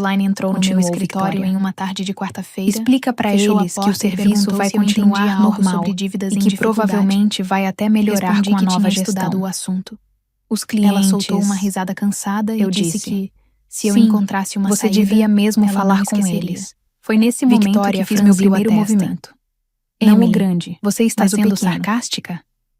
Caroline entrou no meu continuou escritório Victoria. em uma tarde de quarta-feira. Explica pra fechou a eles que o porta e serviço perguntou vai se eu entendia continuar algo normal sobre dívidas e em que dificuldade. provavelmente vai até melhorar Respondi com a que nova tinha gestão. estudado o assunto. Os Ela clientes... soltou uma risada cansada e Eu disse disse, que, se eu "Sim, encontrasse uma você saída, devia mesmo ela falar não com esqueceria." eles. Foi nesse momento Victoria que fiz meu franziu a primeiro testa. movimento. Não o Emily, grande, você está mas o sendo pequeno. sarcástica?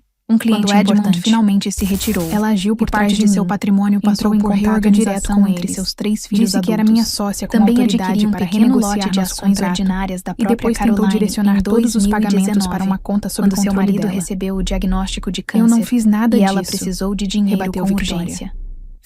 cliente. Um cliente Quando Edmond importante. finalmente se retirou, ela agiu por E trás parte de de seu mim. patrimônio, passou Entrou em em contato reorganização direto com entre eles. seus 3 filhos Disse que era adultos. minha sócia com Também autoridade adquiri um para pequeno renegociar lote de nosso ações contrato. ordinárias da E própria depois tentou Caroline direcionar em todos os pagamentos 2019, para uma conta sob quando seu controle marido dela. recebeu o diagnóstico de câncer. Eu não fiz nada e disso, ela precisou de dinheiro rebateu com Victoria. urgência.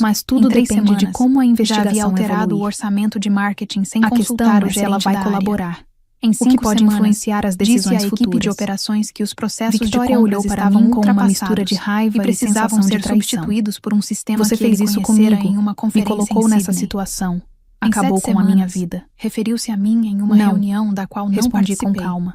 Mas tudo em 3 depende de semanas. como a Já investigação havia alterado evolui. o orçamento de marketing sem A consultar questão o é se ela gerente vai da área. colaborar. Em O 5 que pode semanas, influenciar as disse decisões à equipe de futuras. operações que os processos Victoria de compras olhou para estavam mim com uma ultrapassados mistura de raiva e e precisavam sensação de ser traição. substituídos por um sistema Você que ele fez isso conhecera comigo, em uma me conferência colocou em nessa Sydney. situação. Em Acabou 7 com a minha semanas, vida. referiu-se a mim em uma Não, reunião da qual não respondi com participei. calma.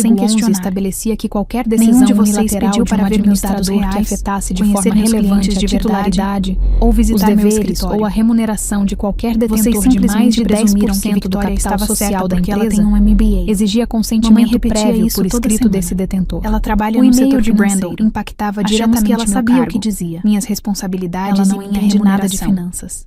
artigo sem 11 questionar. estabelecia que qualquer Nenhum decisão de vocês unilateral pediu de para um ver meus dados administrador que reais, afetasse de conhecer forma meus relevante clientes a de verdade, titularidade, ou os visitar meu deveres escritório. ou a remuneração de qualquer Vocês detentor de mais simplesmente de presumiram 10% que do Victoria capital estava social certa da porque ela empresa, tem um MBA. exigia Mamãe consentimento repetia prévio isso por toda escrito semana. desse detentor. Ela trabalha O no e-mail setor de financeiro. Brandon impactava Achamos diretamente que ela meu sabia o cargo, que dizia. minhas responsabilidades Ela não e minha entende nada de remuneração. finanças.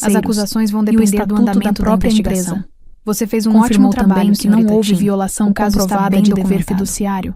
As acusações vão e o depender do estatuto andamento da própria da investigação. empresa. Você fez um Confirmou ótimo trabalho, também que não senhorita houve Tim. violação O caso está comprovada bem de dever documentado. fiduciário.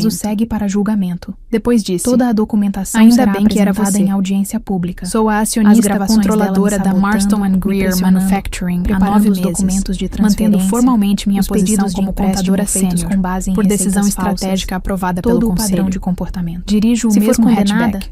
caso segue para julgamento. Depois disse: Toda a documentação Ainda será bem que era apresentada você. em audiência pública. Sou a As acionista gravações controladora dela da me Marston sabotando, and me Greer pressionando, Manufacturing há preparando 9 os meses, documentos de mantendo transferência, formalmente minha os posição pedidos de como empréstimo contadora feitos sênior, com base em por decisão receitas falsas, estratégica aprovada todo pelo o padrão conselho. de comportamento. Dirijo o Se for mesmo condenada, hatchback.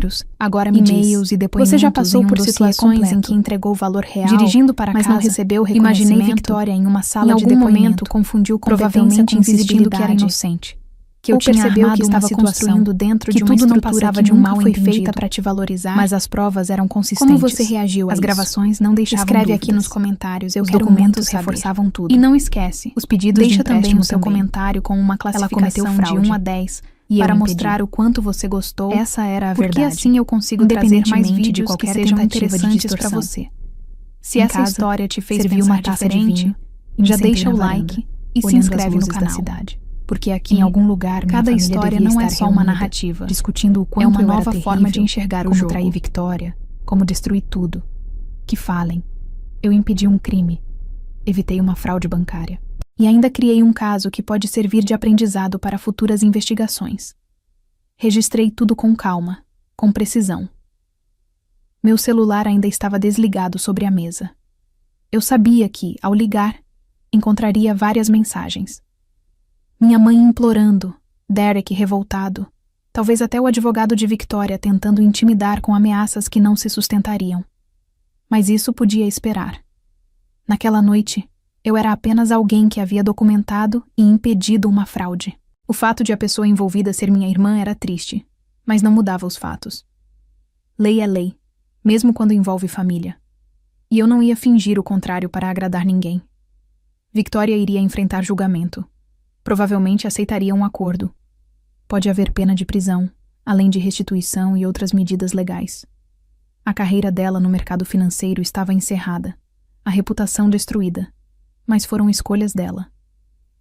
dinheiros. Agora me diz, e-mails e depoimentos você já passou em um por dossiê situações em completo. que entregou o valor real, Dirigindo para mas casa, não recebeu o imaginei reconhecimento? Victoria em uma sala Em de algum momento momento confundiu competência provavelmente com insistindo que era visibilidade. inocente. que eu Ou tinha percebeu armado que uma estava situação, construindo dentro que de uma tudo não estrutura passava que de um nunca mal foi entendido, feita para te valorizar, mas as provas eram consistentes. como você reagiu a As isso? gravações não deixavam Escreve dúvidas. aqui nos comentários, eu Os quero documentos muito saber. reforçavam tudo. E não esquece, Os pedidos de deixa também empréstimo o seu também. comentário com uma Ela cometeu classificação de fraude. 1 a 10 E eu para impedi. mostrar o quanto você gostou. Essa era a porque verdade. assim eu consigo trazer mais Independentemente de vídeos que qualquer sejam tentativa de interessantes para distorção. você. Se Em essa casa, história te fez servi pensar uma taça de diferente, vinho e me já sentei deixa na o varanda, like e se olhando as inscreve no luzes da canal. cidade. Porque aqui, Em algum lugar, minha cada família história devia não é estar só uma reunida, narrativa, discutindo o quanto é uma eu era nova forma de terrível, enxergar o como jogo. trair Victoria, como destruir tudo. Que falem. Eu impedi um crime. Evitei uma fraude bancária. E ainda criei um caso que pode servir de aprendizado para futuras investigações. Registrei tudo com calma, com precisão. Meu celular ainda estava desligado sobre a mesa. Eu sabia que, ao ligar, encontraria várias mensagens. Minha mãe implorando, Derek revoltado, talvez até o advogado de Victoria tentando intimidar com ameaças que não se sustentariam. Mas isso podia esperar. Naquela noite, eu era apenas alguém que havia documentado e impedido uma fraude. O fato de a pessoa envolvida ser minha irmã era triste, mas não mudava os fatos. Lei é lei, mesmo quando envolve família. E eu não ia fingir o contrário para agradar ninguém. Victoria iria enfrentar julgamento. Provavelmente aceitaria um acordo. Pode haver pena de prisão, além de restituição e outras medidas legais. A carreira dela no mercado financeiro estava encerrada, a reputação destruída, mas foram escolhas dela.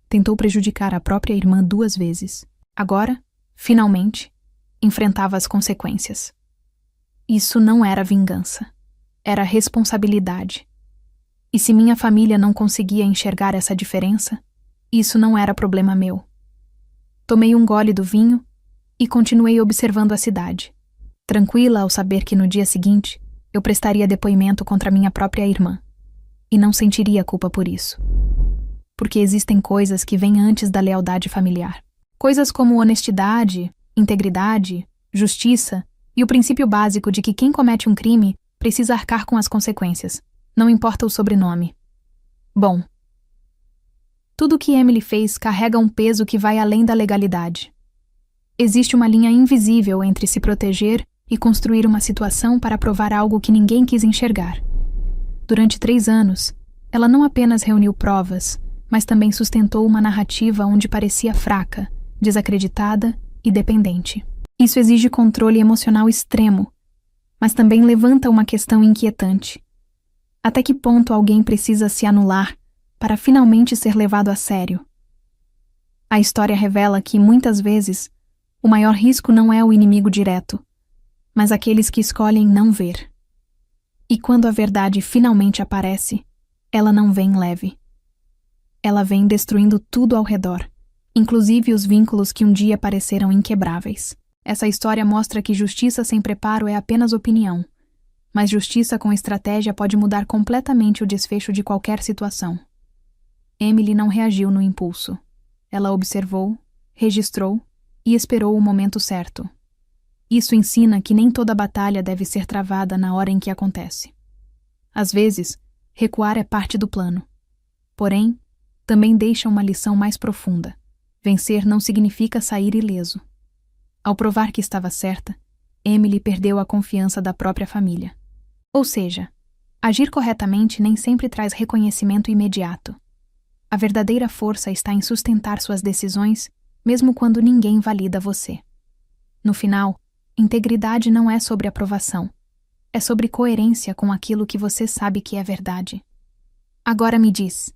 Tentou prejudicar a própria irmã 2 vezes. Agora, finalmente, enfrentava as consequências. Isso não era vingança. Era responsabilidade. E se minha família não conseguia enxergar essa diferença, isso não era problema meu. Tomei um gole do vinho e continuei observando a cidade, tranquila ao saber que no dia seguinte eu prestaria depoimento contra minha própria irmã, e não sentiria culpa por isso. Porque existem coisas que vêm antes da lealdade familiar. Coisas como honestidade, integridade, justiça e o princípio básico de que quem comete um crime precisa arcar com as consequências, não importa o sobrenome. Bom, tudo o que Emily fez carrega um peso que vai além da legalidade. Existe uma linha invisível entre se proteger e construir uma situação para provar algo que ninguém quis enxergar. Durante 3 anos, ela não apenas reuniu provas, mas também sustentou uma narrativa onde parecia fraca, desacreditada e dependente. Isso exige controle emocional extremo, mas também levanta uma questão inquietante. Até que ponto alguém precisa se anular para finalmente ser levado a sério? A história revela que, muitas vezes, o maior risco não é o inimigo direto, mas aqueles que escolhem não ver. E quando a verdade finalmente aparece, ela não vem leve. Ela vem destruindo tudo ao redor, inclusive os vínculos que um dia pareceram inquebráveis. Essa história mostra que justiça sem preparo é apenas opinião, mas justiça com estratégia pode mudar completamente o desfecho de qualquer situação. Emily não reagiu no impulso. Ela observou, registrou e esperou o momento certo. Isso ensina que nem toda batalha deve ser travada na hora em que acontece. Às vezes, recuar é parte do plano. Porém, também deixa uma lição mais profunda. Vencer não significa sair ileso. Ao provar que estava certa, Emily perdeu a confiança da própria família. Ou seja, agir corretamente nem sempre traz reconhecimento imediato. A verdadeira força está em sustentar suas decisões, mesmo quando ninguém valida você. No final, integridade não é sobre aprovação. É sobre coerência com aquilo que você sabe que é verdade. Agora me diz,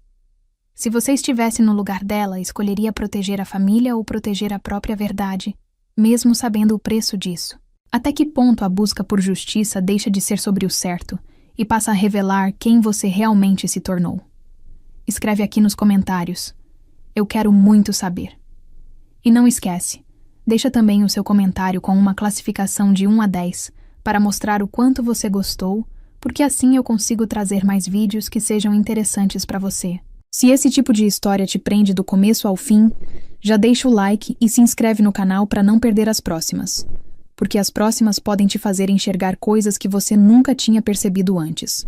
se você estivesse no lugar dela, escolheria proteger a família ou proteger a própria verdade, mesmo sabendo o preço disso? Até que ponto a busca por justiça deixa de ser sobre o certo e passa a revelar quem você realmente se tornou? Escreve aqui nos comentários. Eu quero muito saber. E não esquece, deixa também o seu comentário com uma classificação de 1 a 10 para mostrar o quanto você gostou, porque assim eu consigo trazer mais vídeos que sejam interessantes para você. Se esse tipo de história te prende do começo ao fim, já deixa o like e se inscreve no canal para não perder as próximas, porque as próximas podem te fazer enxergar coisas que você nunca tinha percebido antes.